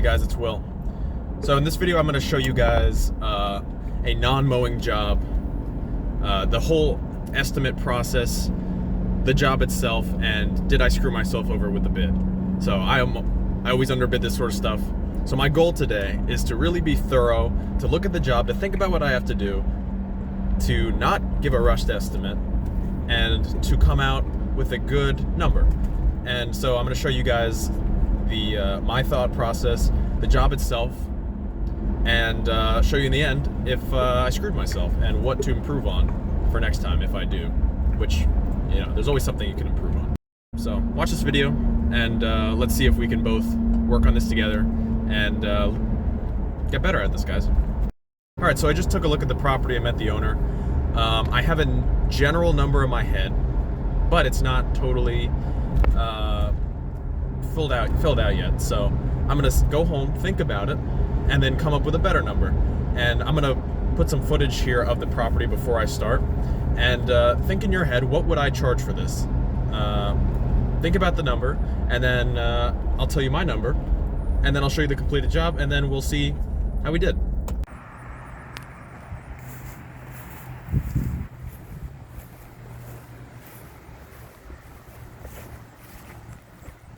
guys, it's Will. So in this video I'm going to show you guys a non-mowing job, the whole estimate process, the job itself, and did I screw myself over with the bid. So I always underbid this sort of stuff. So my goal today is to really be thorough, to look at the job, to think about what I have to do, to not give a rushed estimate, and to come out with a good number. And so I'm going to show you guys my thought process, the job itself, and show you in the end if I screwed myself and what to improve on for next time if I do, which, you know, there's always something you can improve on. So watch this video and let's see if we can both work on this together and get better at this, guys. All right, so I just took a look at the property. I met the owner. I have a general number in my head, but it's not totally filled out yet. So I'm gonna go home, think about it, and then come up with a better number. And I'm gonna put some footage here of the property before I start. And think in your head, what would I charge for this? Think about the number, and then I'll tell you my number, and then I'll show you the completed job, and then we'll see how we did.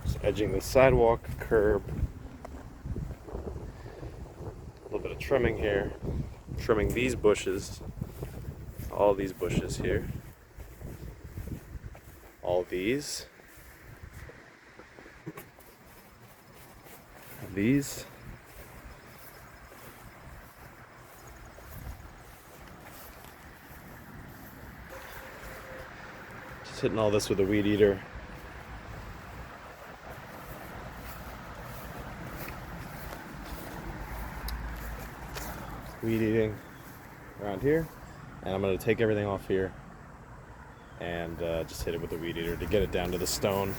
Just edging the sidewalk, curb, a little bit of trimming here, trimming these bushes, all these bushes here, all these, these, just hitting all this with a weed eater. Weed eating around here, and I'm going to take everything off here and just hit it with a weed eater to get it down to the stone.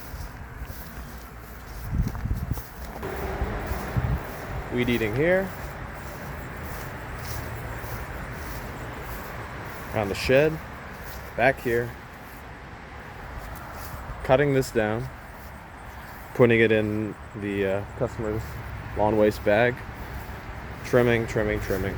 Weed eating here, around the shed, back here, cutting this down, putting it in the customer's lawn waste bag, trimming, trimming, trimming.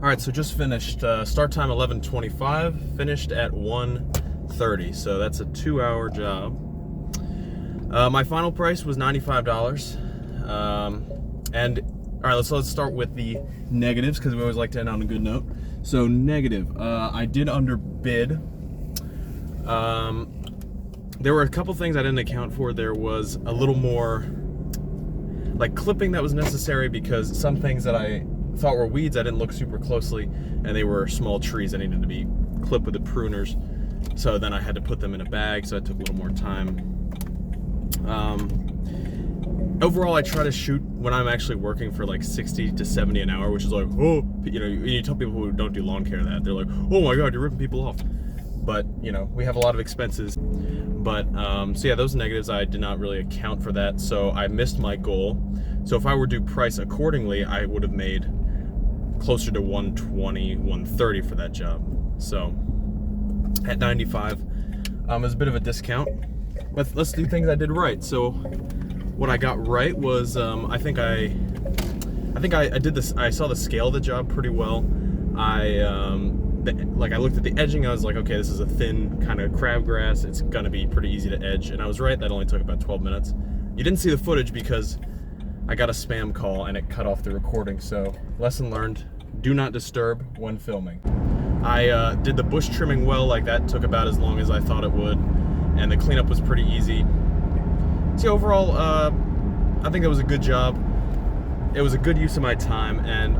All right, so just finished. Start time 11:25. Finished at 1:30. So that's a 2-hour job. My final price was $95. And all right, let's start with the negatives because we always like to end on a good note. So negative, I did underbid. There were a couple things I didn't account for. There was a little more like clipping that was necessary because some things that I thought were weeds I didn't look super closely, and they were small trees that needed to be clipped with the pruners. So then I had to put them in a bag, so it took a little more time. Overall, I try to shoot when I'm actually working for like 60 to 70 an hour, which is like, oh, you know, you tell people who don't do lawn care that, they're like, oh my God, you're ripping people off. But, you know, we have a lot of expenses. But, so yeah, those negatives, I did not really account for that. So I missed my goal. So if I were to price accordingly, I would have made closer to 120, 130 for that job. So at 95, is a bit of a discount. But let's do things I did right. So what I got right was, I think I did this. I saw the scale of the job pretty well. I looked at the edging. I was like, okay, this is a thin kind of crabgrass. It's gonna be pretty easy to edge, and I was right. That only took about 12 minutes. You didn't see the footage because I got a spam call and it cut off the recording. So lesson learned: do not disturb when filming. I did the bush trimming well. Like that took about as long as I thought it would, and the cleanup was pretty easy. See, overall, I think it was a good job. It was a good use of my time, and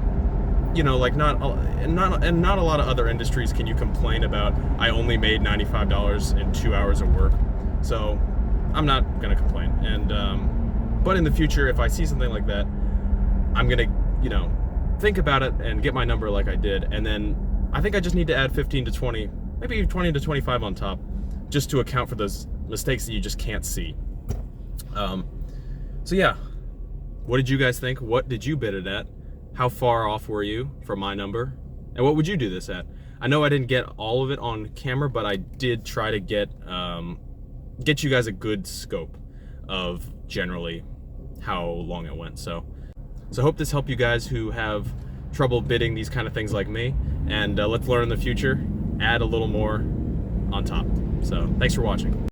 you know, like not a lot of other industries can you complain about. I only made $95 in 2 hours of work, so I'm not gonna complain. And but in the future, if I see something like that, I'm gonna, you know, think about it and get my number like I did, and then I think I just need to add 15 to 20, maybe 20 to 25 on top, just to account for those mistakes that you just can't see. So yeah, what did you guys think? What did you bid it at? How far off were you from my number? And what would you do this at? I know I didn't get all of it on camera, but I did try to get you guys a good scope of generally how long it went. So I hope this helped you guys who have trouble bidding these kind of things like me. And let's learn in the future, add a little more on top. So thanks for watching.